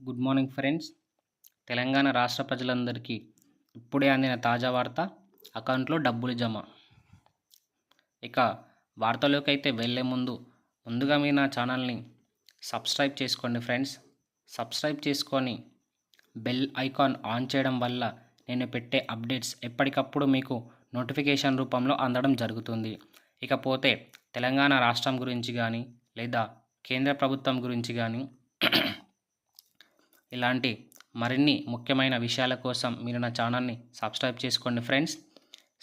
Good morning friends. Telangana రాష్ట్ర ప్రజలందరికీ ఇప్పుడే అందిన తాజా వార్త, అకౌంట్లో డబ్బులు జమ. ఇక వార్తలోకి అయితే వెళ్ళే ముందుగా మీరు నా ఛానల్ని సబ్స్క్రైబ్ చేసుకోండి ఫ్రెండ్స్. సబ్స్క్రైబ్ చేసుకొని బెల్ ఐకాన్ ఆన్ చేయడం వల్ల నేను పెట్టే అప్డేట్స్ ఎప్పటికప్పుడు మీకు నోటిఫికేషన్ రూపంలో అందడం జరుగుతుంది. ఇకపోతే తెలంగాణ రాష్ట్రం గురించి కానీ లేదా కేంద్ర ప్రభుత్వం గురించి కానీ ఇలాంటి మరిన్ని ముఖ్యమైన విషయాల కోసం మీరు నా ఛానల్ని సబ్స్క్రైబ్ చేసుకోండి ఫ్రెండ్స్.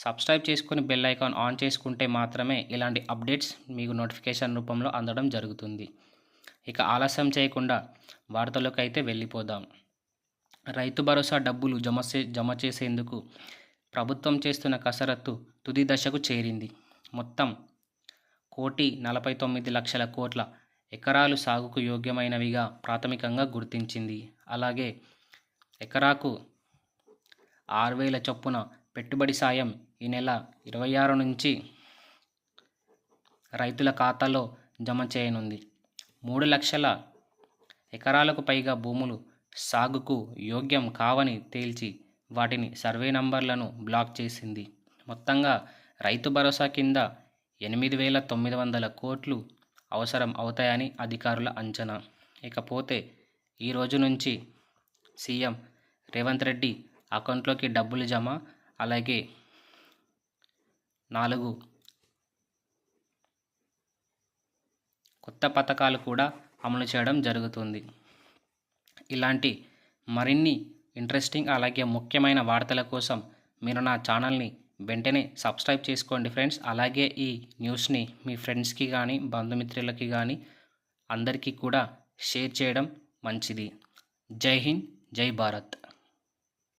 సబ్స్క్రైబ్ చేసుకొని బెల్ ఐకాన్ ఆన్ చేసుకుంటే మాత్రమే ఇలాంటి అప్డేట్స్ మీకు నోటిఫికేషన్ రూపంలో అందడం జరుగుతుంది. ఇక ఆలస్యం చేయకుండా వార్తలోకి అయితే వెళ్ళిపోదాం. రైతు భరోసా డబ్బులు జమ చేసేందుకు ప్రభుత్వం చేస్తున్న కసరత్తు తుది దశకు చేరింది. మొత్తం 1,49,00,00,000 కోట్ల ఎకరాలు సాగుకు యోగ్యమైనవిగా ప్రాథమికంగా గుర్తించింది. అలాగే ఎకరాకు 6,000 చొప్పున పెట్టుబడి సాయం ఈ నెల 26 నుంచి రైతుల ఖాతాలో జమ చేయనుంది. 3 లక్షల ఎకరాలకు పైగా భూములు సాగుకు యోగ్యం కావని తేల్చి వాటిని సర్వే నంబర్లను బ్లాక్ చేసింది. మొత్తంగా రైతు భరోసా కింద 8,900 కోట్లు అవసరం అవుతాయని అధికారుల అంచనా. ఇకపోతే ఈ రోజు నుంచి సీఎం రేవంత్ రెడ్డి అకౌంట్లోకి డబ్బులు జమ, అలాగే 4 కొత్త పథకాలు కూడా అమలు చేయడం జరుగుతుంది. ఇలాంటి మరిన్ని ఇంట్రెస్టింగ్ అలాగే ముఖ్యమైన వార్తల కోసం మీరు నా ఛానల్ని వెంటనే సబ్స్క్రైబ్ చేసుకోండి ఫ్రెండ్స్. అలాగే ఈ న్యూస్ని మీ ఫ్రెండ్స్కి కానీ బంధుమిత్రులకి కానీ అందరికీ కూడా షేర్ చేయడం మంచిది. జై హింద్, జై భారత్.